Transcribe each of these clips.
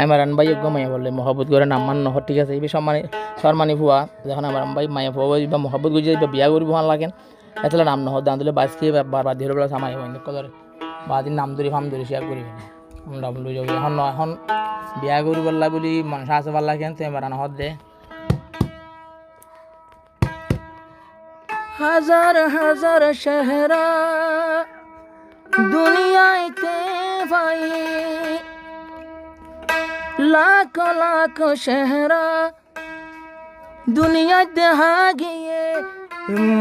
আমার আন ভাই মাইয়া বললে মহব্বত করে নাম্মান নহ ঠিক আছে এই সম্মানী সম্মানী ভুয়া যখন আমার ভাই মাইয়া ভুয়া বা মহব্বত গুজি বা বিয়া করি ভাল লাগেন এতলে নাম নহ দান দিলে বাঁচকে বারবার ধীরে বেলা সামাই হয় কদরে বাদিন নাম ধরি ফাম ধরি শেয়ার করি আমরা বলি যাবো এখন এখন বিয়া করি বললা বলি মানুষ আছে ভাল লাগেন তো এবার নহত দে হাজার হাজার চেহারা দুনিয়াতে ভাই লাখ লাখ চেহারা দুনিয়া দেখা গিয়ে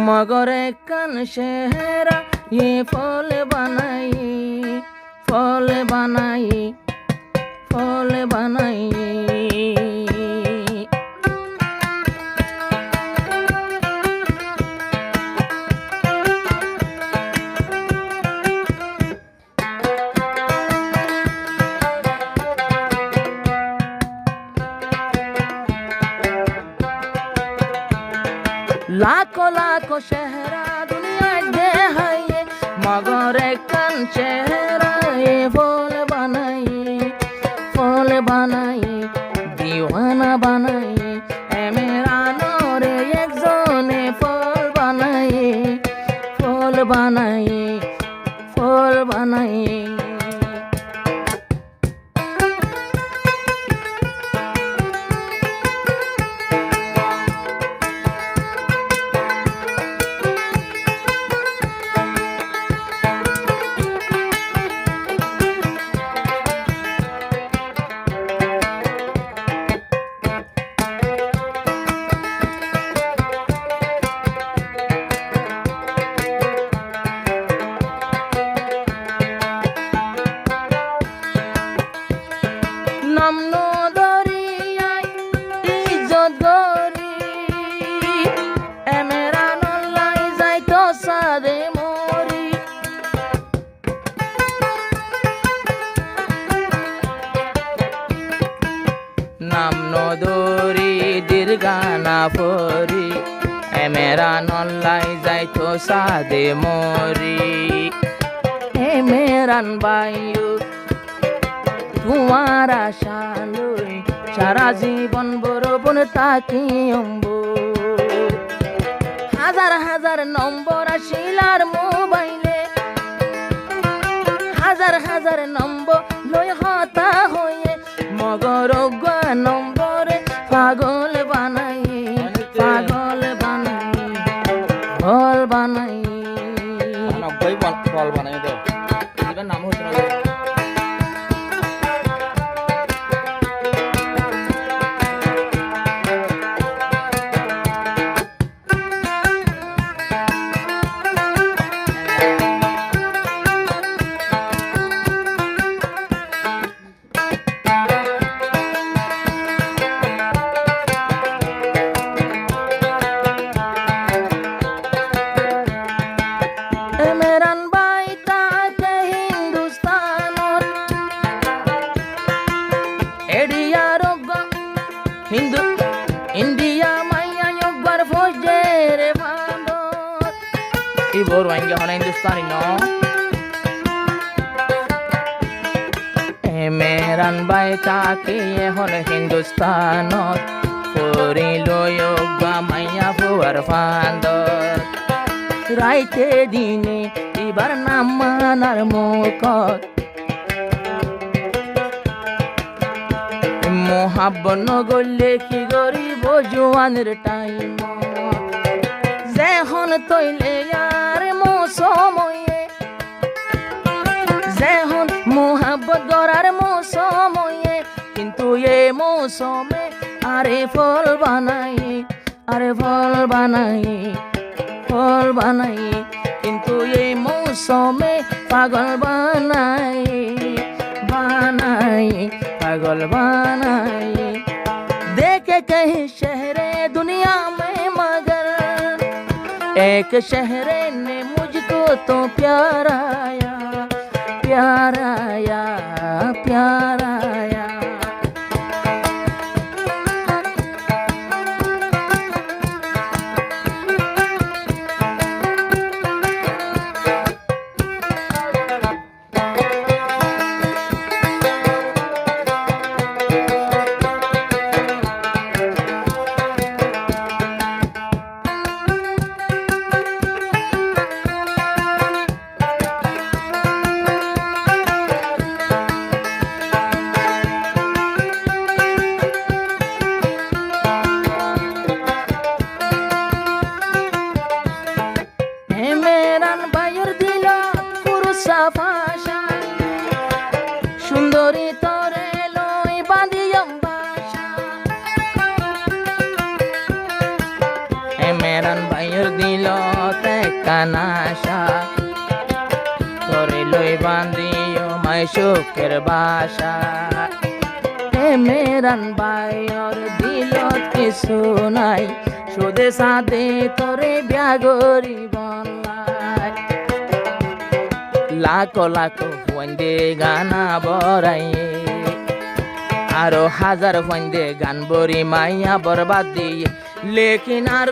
মগর কান চেহারা ये फल बनाई फल बनाई फल बनाई लाखों लाखों चेहरा दुनिया दे है मगर कान चेहरा ये फूल बनाई दीवाना बनाई ए मेरा नूरे एक जोने फूल बनाई नाम नदरी दीर्घाना फरी ए मेरा नल्लाई जाय तो सादे मोरी ए मेरान बायु তোমার আশালই সারা জীবন বরবন তাকি অম্বু হাজার হাজার নম্বর আসিলার মোবাইলে হাজার হাজার নম্বর লই হতা হয়ে মগর নম্বরে পাগল বানাই ফল বানাই ফল বানাই দে এটার নাম হচ্ছে हिंदू इंडिया माया योगबार फौजे रे बांदो ई बोर वांगे होना हिंदुस्तानी नो ए मेरान बाई ताके ये होना हिंदुस्तान पूरी लो योगबा माया फुवर फांदो राइते दिने इबार नामानार मुखत मोहब्बत नगरले कि गरीब जवानेर टाइम जेहन तैले यार मौसमये जेहन मोहब्बत गरार मौसमये किन्तु ये मौसमे आरे फल बानाई किन्तु ये मौसमे पागल पागल बनाए देखे कहीं शहरे दुनिया में मगर एक शहरे ने मुझको तो प्यार आया প্রাণ আশা তোরে লই বান্ধিও মাই সুখের বাসা মেরান বাইর দিলত কিছু নাই সুদে সাদে তোরে ব্যাগরি বনলাই লাখো লাখো ফন্দে গানা বরাইয়ে আরো হাজার ফন্দে গান বরি মাইয়া বরবাদ দিয়ে লেকিন আর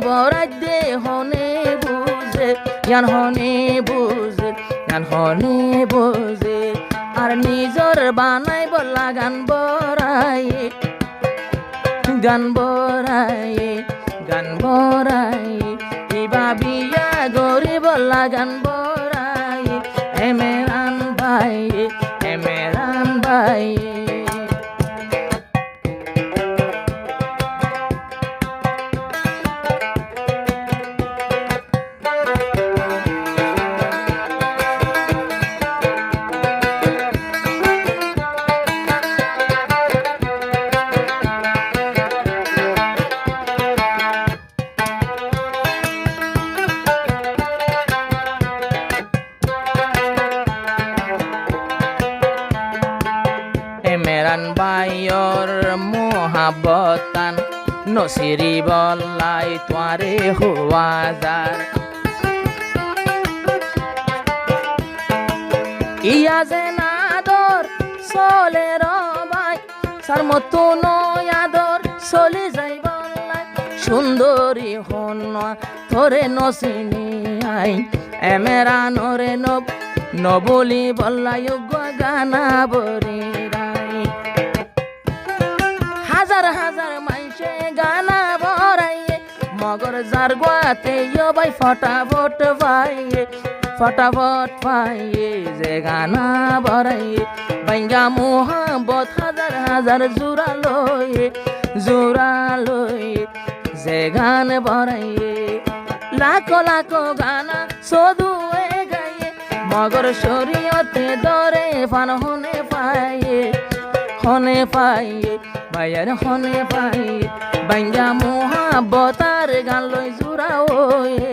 বরাই দে হনে বুঝে জ্ঞান হনে বুঝে জ্ঞান হনে বুঝে আর নিজর বানাই বলা গান বরাইয়ে গান বরাইয়ে গান বরাইয়ে ইবা বিয়া গরি বলা গান বরাইয়ে এমেরান ভাইয়ে এমেরান ভাইয়ে মেরান বাইর মোহাবতান নসিরি বলাই তোয়ারে হুয়াজার ইয়া যে নাদর চলে রবাই সার মতো নয়াদর চলে যাই বলাই সুন্দরী হন তোরে নসিনি আই এমেরানরে নবলি বলাই গানা বরি হাজার হাজার মাইসে গানা বরাইয়ে মগর যার গোয়াতে ভাই ফটাফট পাইয়ে যে গানা বরাইয়ে বাইঙ্গা মোহাম্মত হাজার হাজার জোড়া লয়ে যে গান বরাইয়ে লাখো লাখো গানা সদুয়ে গাইয়ে মগর শরীয়তে দরে ফান হনে পাইয়ে ভাইয়ার হনে পাইয়ে বাইঙ্গা মোহাব্বতার গান লই জুড়া হয়ে